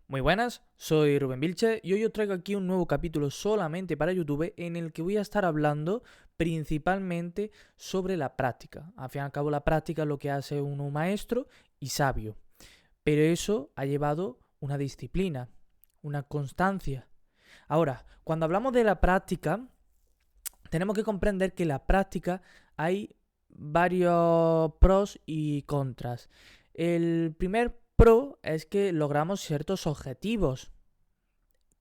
Muy buenas, soy Rubén Vilche y hoy os traigo aquí un nuevo capítulo solamente para YouTube en el que voy a estar hablando principalmente sobre la práctica. Al fin y al cabo la práctica es lo que hace uno maestro y sabio, pero eso ha llevado una disciplina, una constancia. Ahora, cuando hablamos de la práctica, tenemos que comprender que en la práctica hay varios pros y contras. El primer pro es que logramos ciertos objetivos,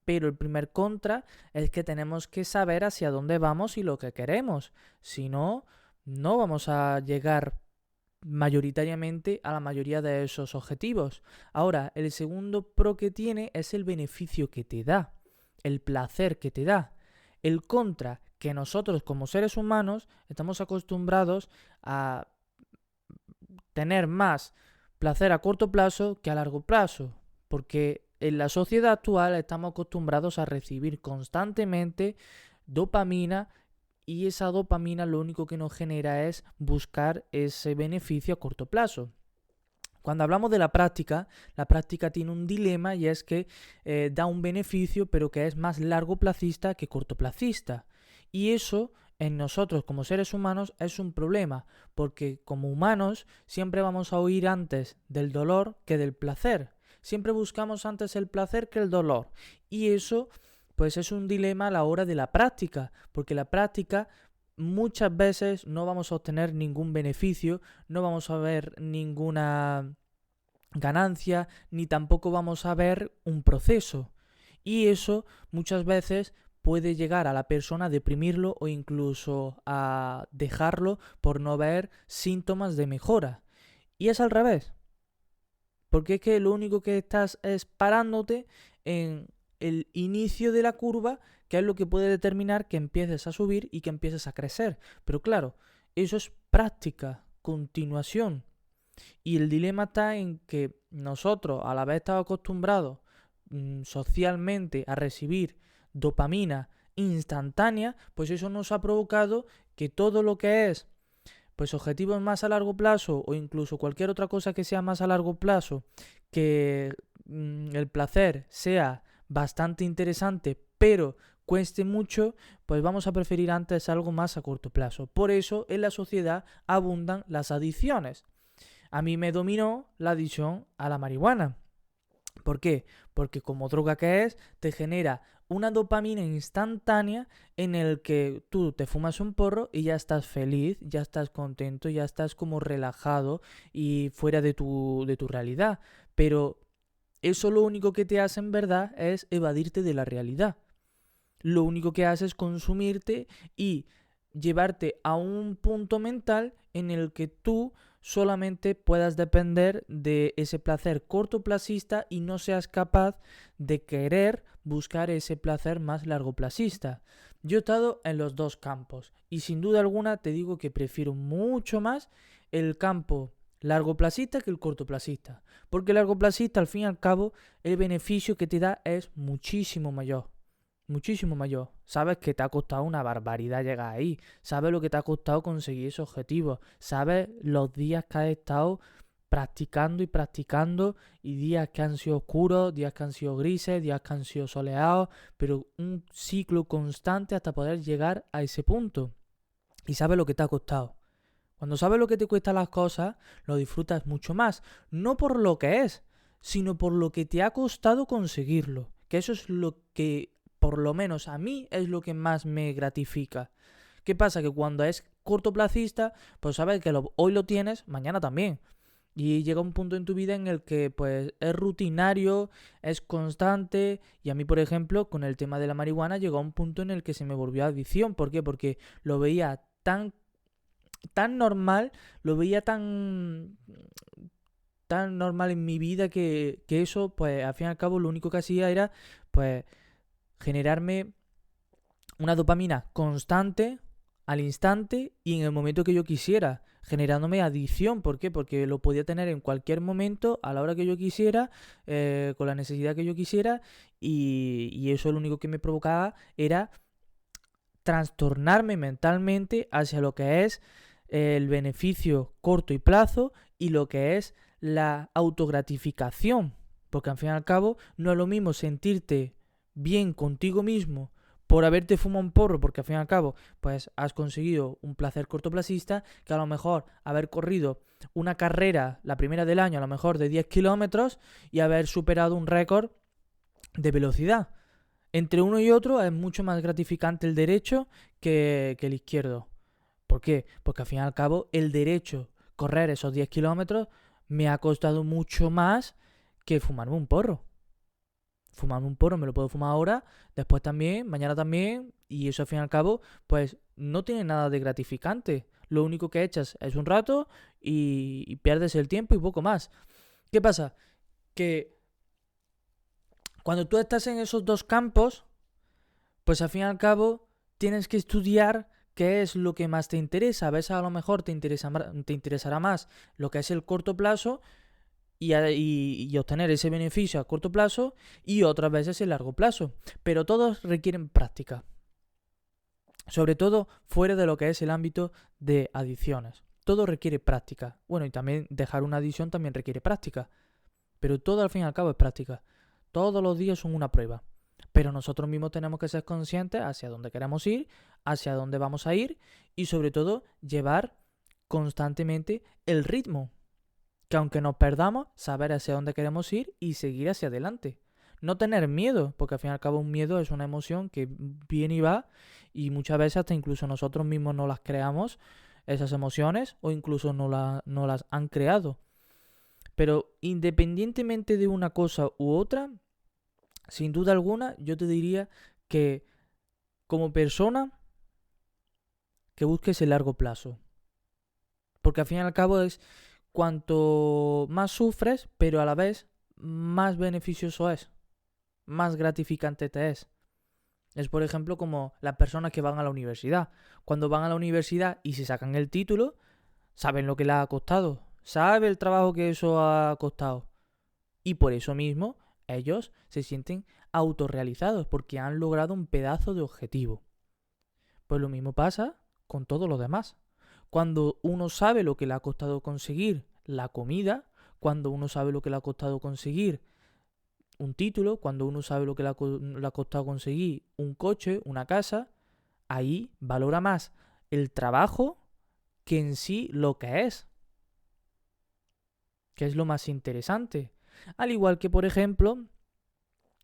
pero el primer contra es que tenemos que saber hacia dónde vamos y lo que queremos. Si no, no vamos a llegar mayoritariamente a la mayoría de esos objetivos. Ahora, el segundo pro que tiene es el beneficio que te da, el placer que te da. El contra, que nosotros como seres humanos estamos acostumbrados a tener más placer a corto plazo que a largo plazo, porque en la sociedad actual estamos acostumbrados a recibir constantemente dopamina y esa dopamina lo único que nos genera es buscar ese beneficio a corto plazo. Cuando hablamos de la práctica tiene un dilema y es que da un beneficio pero que es más largoplacista que cortoplacista. Y eso en nosotros como seres humanos es un problema, porque como humanos siempre vamos a huir antes del dolor que del placer. Siempre buscamos antes el placer que el dolor. Y eso pues es un dilema a la hora de la práctica, porque la práctica muchas veces no vamos a obtener ningún beneficio, no vamos a ver ninguna ganancia, ni tampoco vamos a ver un proceso. Y eso muchas veces puede llegar a la persona a deprimirlo o incluso a dejarlo por no ver síntomas de mejora. Y es al revés, porque es que lo único que estás es parándote en el inicio de la curva, que es lo que puede determinar que empieces a subir y que empieces a crecer. Pero claro, eso es práctica, continuación. Y el dilema está en que nosotros, al haber estado acostumbrados socialmente a recibir dopamina instantánea, pues eso nos ha provocado que todo lo que es pues objetivos más a largo plazo o incluso cualquier otra cosa que sea más a largo plazo, que el placer sea bastante interesante, pero cueste mucho, pues vamos a preferir antes algo más a corto plazo. Por eso en la sociedad abundan las adicciones. A mí me dominó la adicción a la marihuana. ¿Por qué? Porque como droga que es, te genera una dopamina instantánea en el que tú te fumas un porro y ya estás feliz, ya estás contento, ya estás como relajado y fuera de tu realidad. Pero eso lo único que te hace en verdad es evadirte de la realidad. Lo único que hace es consumirte y llevarte a un punto mental en el que tú solamente puedas depender de ese placer cortoplacista y no seas capaz de querer buscar ese placer más largoplacista. Yo he estado en los dos campos y sin duda alguna te digo que prefiero mucho más el campo largoplacista que el cortoplacista, porque el largoplacista al fin y al cabo el beneficio que te da es muchísimo mayor. Muchísimo mayor. Sabes que te ha costado una barbaridad llegar ahí. Sabes lo que te ha costado conseguir ese objetivo. Sabes los días que has estado practicando y practicando y días que han sido oscuros, días que han sido grises, días que han sido soleados, pero un ciclo constante hasta poder llegar a ese punto. Y sabes lo que te ha costado. Cuando sabes lo que te cuestan las cosas, lo disfrutas mucho más. No por lo que es, sino por lo que te ha costado conseguirlo. Que eso es lo que por lo menos a mí es lo que más me gratifica. ¿Qué pasa? Que cuando es cortoplacista, pues sabes que hoy lo tienes, mañana también. Y llega un punto en tu vida en el que pues es rutinario, es constante. Y a mí, por ejemplo, con el tema de la marihuana llegó a un punto en el que se me volvió adicción. ¿Por qué? Porque lo veía tan normal, lo veía tan normal en mi vida que eso, pues al fin y al cabo lo único que hacía era pues generarme una dopamina constante al instante y en el momento que yo quisiera, generándome adicción. ¿Por qué? Porque lo podía tener en cualquier momento, a la hora que yo quisiera, con la necesidad que yo quisiera, y eso lo único que me provocaba era trastornarme mentalmente hacia lo que es el beneficio corto y plazo y lo que es la autogratificación. Porque al fin y al cabo no es lo mismo sentirte bien contigo mismo por haberte fumado un porro, porque al fin y al cabo pues has conseguido un placer cortoplacista, que a lo mejor haber corrido una carrera, la primera del año, a lo mejor de 10 kilómetros y haber superado un récord de velocidad. Entre uno y otro es mucho más gratificante el derecho que el izquierdo. ¿Por qué? Porque al fin y al cabo el derecho, correr esos 10 kilómetros, me ha costado mucho más que fumarme un porro. Fumarme un porro me lo puedo fumar ahora, después también, mañana también, y eso al fin y al cabo, pues no tiene nada de gratificante. Lo único que echas es un rato y pierdes el tiempo y poco más. ¿Qué pasa? Que cuando tú estás en esos dos campos, pues al fin y al cabo tienes que estudiar qué es lo que más te interesa. A veces a lo mejor te interesará más lo que es el corto plazo y obtener ese beneficio a corto plazo, y otras veces el largo plazo. Pero todos requieren práctica. Sobre todo fuera de lo que es el ámbito de adicciones. Todo requiere práctica. Bueno, y también dejar una adicción también requiere práctica. Pero todo al fin y al cabo es práctica. Todos los días son una prueba. Pero nosotros mismos tenemos que ser conscientes hacia dónde queremos ir, hacia dónde vamos a ir, y sobre todo llevar constantemente el ritmo. Que aunque nos perdamos, saber hacia dónde queremos ir y seguir hacia adelante. No tener miedo, porque al fin y al cabo un miedo es una emoción que viene y va, y muchas veces hasta incluso nosotros mismos no las creamos, esas emociones, o incluso no las han creado. Pero independientemente de una cosa u otra, sin duda alguna, yo te diría que como persona, que busques el largo plazo. Porque al fin y al cabo es cuanto más sufres, pero a la vez más beneficioso es, más gratificante te es. Es por ejemplo como las personas que van a la universidad. Cuando van a la universidad y se sacan el título, saben lo que les ha costado, saben el trabajo que eso ha costado. Y por eso mismo ellos se sienten autorrealizados porque han logrado un pedazo de objetivo. Pues lo mismo pasa con todo lo demás. Cuando uno sabe lo que le ha costado conseguir la comida, cuando uno sabe lo que le ha costado conseguir un título, cuando uno sabe lo que le ha costado conseguir un coche, una casa, ahí valora más el trabajo que en sí lo que es lo más interesante. Al igual que, por ejemplo,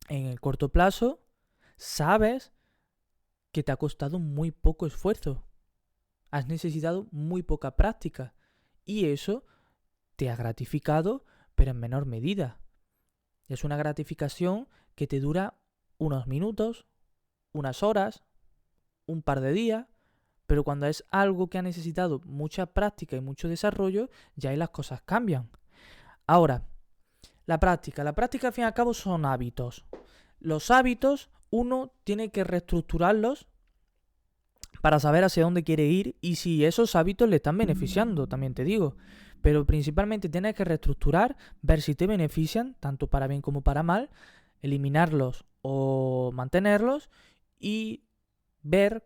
en el corto plazo, sabes que te ha costado muy poco esfuerzo. Has necesitado muy poca práctica. Y eso te ha gratificado, pero en menor medida. Es una gratificación que te dura unos minutos, unas horas, un par de días, pero cuando es algo que ha necesitado mucha práctica y mucho desarrollo, ya ahí las cosas cambian. Ahora, la práctica al fin y al cabo son hábitos. Los hábitos uno tiene que reestructurarlos para saber hacia dónde quiere ir y si esos hábitos le están beneficiando, también te digo. Pero principalmente tienes que reestructurar, ver si te benefician, tanto para bien como para mal, eliminarlos o mantenerlos y ver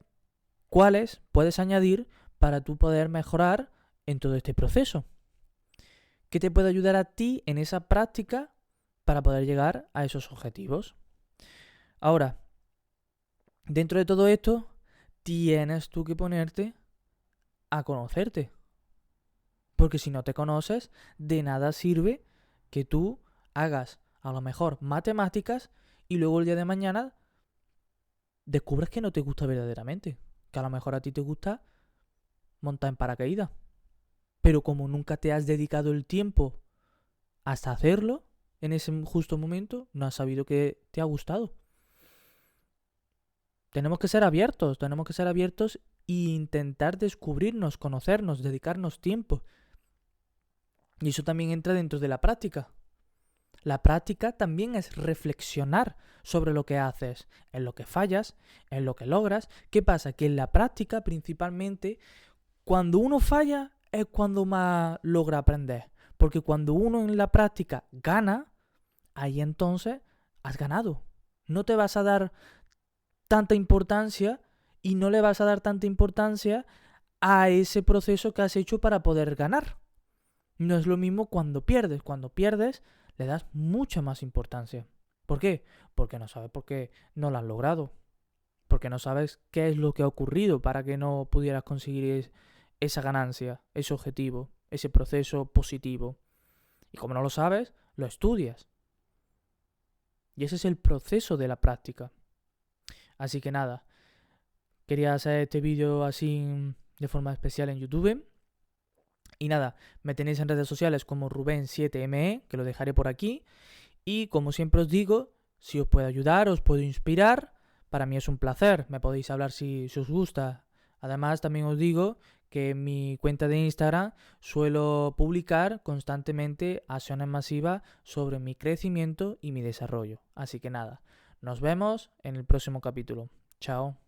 cuáles puedes añadir para tú poder mejorar en todo este proceso. ¿Qué te puede ayudar a ti en esa práctica para poder llegar a esos objetivos? Ahora, dentro de todo esto, tienes tú que ponerte a conocerte. Porque si no te conoces, de nada sirve que tú hagas a lo mejor matemáticas y luego el día de mañana descubres que no te gusta verdaderamente. Que a lo mejor a ti te gusta montar en paracaídas. Pero como nunca te has dedicado el tiempo hasta hacerlo, en ese justo momento, no has sabido que te ha gustado. Tenemos que ser abiertos e intentar descubrirnos, conocernos, dedicarnos tiempo. Y eso también entra dentro de la práctica. La práctica también es reflexionar sobre lo que haces, en lo que fallas, en lo que logras. ¿Qué pasa? Que en la práctica, principalmente, cuando uno falla es cuando más logra aprender. Porque cuando uno en la práctica gana, ahí entonces has ganado. No te vas a dar tanta importancia y no le vas a dar tanta importancia a ese proceso que has hecho para poder ganar. No es lo mismo cuando pierdes. Cuando pierdes, le das mucha más importancia. ¿Por qué? Porque no sabes por qué no lo has logrado. Porque no sabes qué es lo que ha ocurrido para que no pudieras conseguir esa ganancia, ese objetivo, ese proceso positivo. Y como no lo sabes, lo estudias. Y ese es el proceso de la práctica. Así que nada, quería hacer este vídeo así de forma especial en YouTube. Y nada, me tenéis en redes sociales como Rubén7me, que lo dejaré por aquí. Y como siempre os digo, si os puedo ayudar, os puedo inspirar, para mí es un placer. Me podéis hablar si os gusta. Además, también os digo que en mi cuenta de Instagram suelo publicar constantemente acciones masivas sobre mi crecimiento y mi desarrollo. Así que nada, nos vemos en el próximo capítulo. Chao.